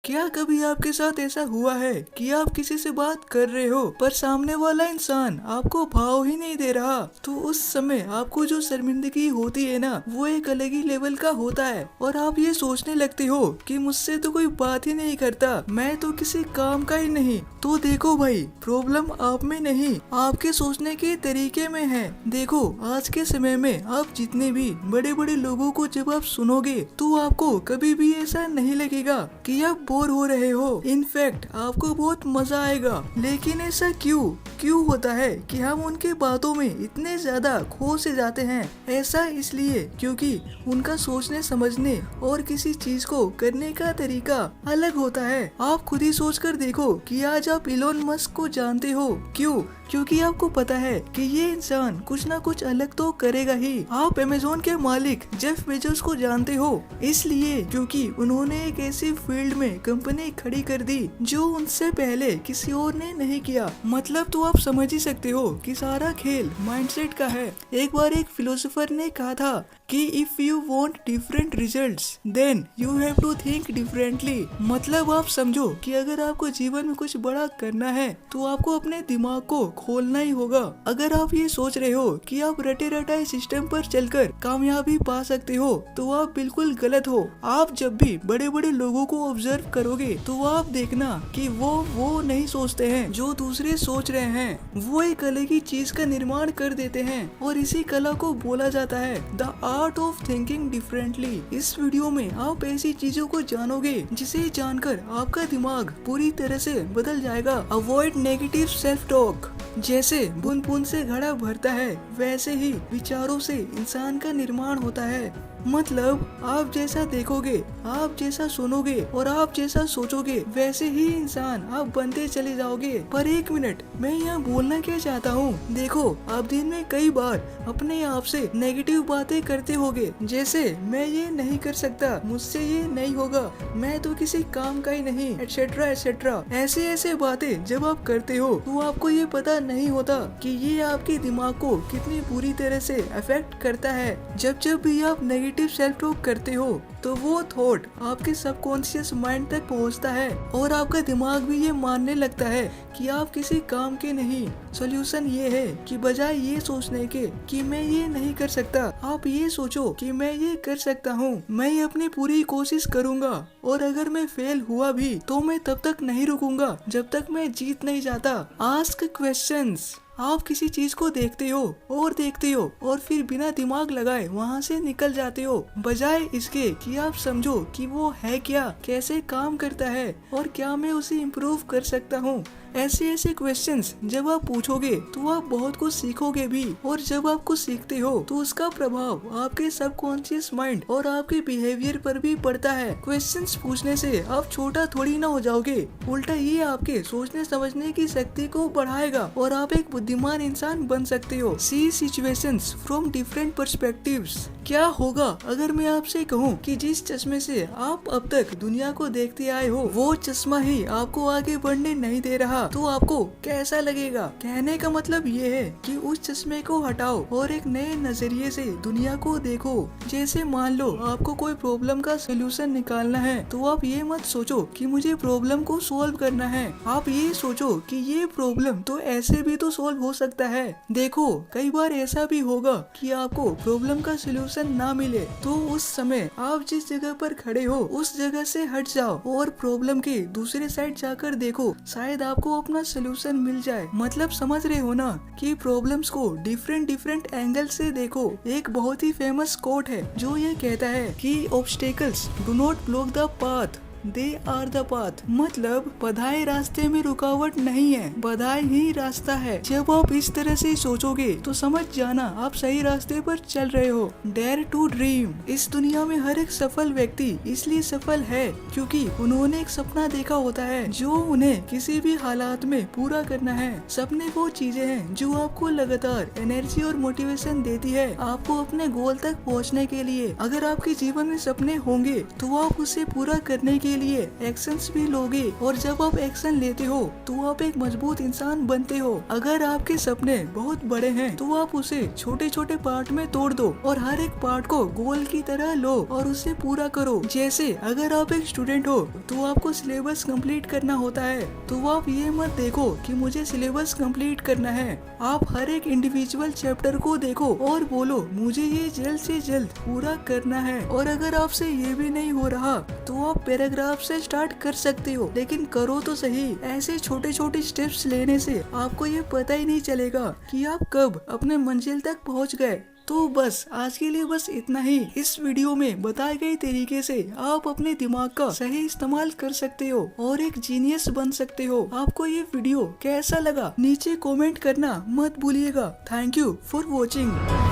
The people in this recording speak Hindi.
क्या कभी आपके साथ ऐसा हुआ है कि आप किसी से बात कर रहे हो पर सामने वाला इंसान आपको भाव ही नहीं दे रहा? तो उस समय आपको जो शर्मिंदगी होती है ना, वो एक अलग ही लेवल का होता है और आप ये सोचने लगते हो कि मुझसे तो कोई बात ही नहीं करता, मैं तो किसी काम का ही नहीं। तो देखो भाई, प्रॉब्लम आप में नहीं, आपके सोचने के तरीके में है। देखो, आज के समय में आप जितने भी बड़े बड़े लोगों को जब आप सुनोगे तो आपको कभी भी ऐसा नहीं लगेगा कि आप बोर हो रहे हो। इनफैक्ट आपको बहुत मजा आएगा। लेकिन ऐसा क्यों क्यों होता है कि हम उनके बातों में इतने ज्यादा खो से जाते हैं? ऐसा इसलिए क्योंकि उनका सोचने समझने और किसी चीज को करने का तरीका अलग होता है। आप खुद ही सोच कर देखो कि आज आप इलोन मस्क को जानते हो। क्यों? क्योंकि आपको पता है कि ये इंसान कुछ ना कुछ अलग तो करेगा ही। आप अमेज़न के मालिक जेफ बेजोस को जानते हो इसलिए क्योंकि उन्होंने एक ऐसी फील्ड में कंपनी खड़ी कर दी जो उनसे पहले किसी और ने नहीं किया। मतलब तो आप समझ ही सकते हो कि सारा खेल माइंडसेट का है। एक बार एक फिलोसोफर ने कहा था कि if you want different results then you have to think differently. मतलब आप समझो कि अगर आपको जीवन में कुछ बड़ा करना है तो आपको अपने दिमाग को खोलना ही होगा। अगर आप ये सोच रहे हो कि आप रटे रटाए सिस्टम पर चलकर कामयाबी पा सकते हो तो आप बिल्कुल गलत हो। आप जब भी बड़े बड़े लोगों को ऑब्जर्व करोगे तो आप देखना कि वो नहीं सोचते हैं जो दूसरे सोच रहे हैं। वो एक अलग ही चीज का निर्माण कर देते हैं और इसी कला को बोला जाता है the art of thinking differently. इस वीडियो में आप ऐसी चीजों को जानोगे जिसे जानकर आपका दिमाग पूरी तरह से बदल जाएगा। Avoid negative self talk. जैसे बूंद बूंद से घड़ा भरता है वैसे ही विचारों से इंसान का निर्माण होता है। मतलब आप जैसा देखोगे, आप जैसा सुनोगे और आप जैसा सोचोगे वैसे ही इंसान आप बनते चले जाओगे। पर एक मिनट, मैं यहाँ बोलना क्या चाहता हूँ, देखो आप दिन में कई बार अपने आप से नेगेटिव बातें करते होगे। जैसे मैं ये नहीं कर सकता, मुझसे ये नहीं होगा, मैं तो किसी काम का ही नहीं, एटसेट्रा एटसेट्रा। ऐसे बातें जब आप करते हो तो आपको ये पता नहीं होता कि ये आपके दिमाग को कितनी बुरी तरह से अफेक्ट करता है। जब भी आप नेगेटिव सेल्फ टॉक करते हो तो वो थॉट आपके सबकॉन्शियस माइंड तक पहुंचता है और आपका दिमाग भी ये मानने लगता है कि आप किसी काम के नहीं। सॉल्यूशन ये है कि बजाय ये सोचने के कि मैं ये नहीं कर सकता, आप ये सोचो कि मैं ये कर सकता हूँ, मैं अपनी पूरी कोशिश करूँगा और अगर मैं फेल हुआ भी तो मैं तब तक नहीं रुकूंगा जब तक मैं जीत नहीं जाता। Ask questions. आप किसी चीज को देखते हो और फिर बिना दिमाग लगाए वहाँ से निकल जाते हो, बजाय इसके कि आप समझो कि वो है क्या, कैसे काम करता है और क्या मैं उसे इम्प्रूव कर सकता हूँ। ऐसे क्वेश्चंस जब आप पूछोगे तो आप बहुत कुछ सीखोगे भी और जब आप कुछ सीखते हो तो उसका प्रभाव आपके सबकॉन्शियस माइंड और आपके बिहेवियर पर भी पड़ता है। क्वेश्चंस पूछने से आप छोटा थोड़ी ना हो जाओगे, उल्टा ये आपके सोचने समझने की शक्ति को बढ़ाएगा और आप एक बुद्धिमान इंसान बन सकते हो। सी सिचुएशंस फ्रॉम डिफरेंट पर्सपेक्टिव्स। क्या होगा अगर मैं आपसे कहूँ कि जिस चश्मे से आप अब तक दुनिया को देखते आए हो वो चश्मा ही आपको आगे बढ़ने नहीं दे रहा, तो आपको कैसा लगेगा? कहने का मतलब ये है कि उस चश्मे को हटाओ और एक नए नजरिए से दुनिया को देखो। जैसे मान लो आपको कोई प्रॉब्लम का सोल्यूशन निकालना है तो आप ये मत सोचो कि मुझे प्रॉब्लम को सॉल्व करना है, आप ये सोचो कि ये प्रॉब्लम तो ऐसे भी तो सॉल्व हो सकता है। देखो कई बार ऐसा भी होगा कि आपको प्रॉब्लम का सोल्यूशन ना मिले तो उस समय आप जिस जगह पर खड़े हो उस जगह से हट जाओ और प्रॉब्लम के दूसरे साइड जाकर देखो, शायद आपको अपना सोल्यूशन मिल जाए। मतलब समझ रहे हो ना कि प्रॉब्लम्स को डिफरेंट एंगल से देखो। एक बहुत ही फेमस कोट है जो ये कहता है कि obstacles do not block the path, they are the path. मतलब बाधाएं रास्ते में रुकावट नहीं है, बाधाएं ही रास्ता है। जब आप इस तरह से सोचोगे तो समझ जाना आप सही रास्ते पर चल रहे हो। Dare to dream. इस दुनिया में हर एक सफल व्यक्ति इसलिए सफल है क्योंकि उन्होंने एक सपना देखा होता है जो उन्हें किसी भी हालात में पूरा करना है। सपने वो चीजें हैं जो आपको लगातार एनर्जी और मोटिवेशन देती है आपको अपने गोल तक पहुँचने के लिए। अगर आपके जीवन में सपने होंगे तो आप उसे पूरा करने के लिए एक्शंस भी लोगे और जब आप एक्शन लेते हो तो आप एक मजबूत इंसान बनते हो। अगर आपके सपने बहुत बड़े हैं तो आप उसे छोटे छोटे पार्ट में तोड़ दो और हर एक पार्ट को गोल की तरह लो और उसे पूरा करो। जैसे अगर आप एक स्टूडेंट हो तो आपको सिलेबस कंप्लीट करना होता है, तो आप ये मत देखो कि मुझे सिलेबस कंप्लीट करना है। आप हर एक इंडिविजुअल चैप्टर को देखो और बोलो मुझे ये जल्द से जल्द पूरा करना है। और अगर आपसे ये भी नहीं हो रहा तो आप पैराग्राफ से स्टार्ट कर सकते हो, लेकिन करो तो सही। ऐसे छोटे छोटे स्टेप्स लेने से आपको ये पता ही नहीं चलेगा कि आप कब अपने मंजिल तक पहुंच गए। तो बस आज के लिए बस इतना ही। इस वीडियो में बताए गए तरीके से आप अपने दिमाग का सही इस्तेमाल कर सकते हो और एक जीनियस बन सकते हो। आपको ये वीडियो कैसा लगा नीचे कमेंट करना मत भूलिएगा। Thank you for watching.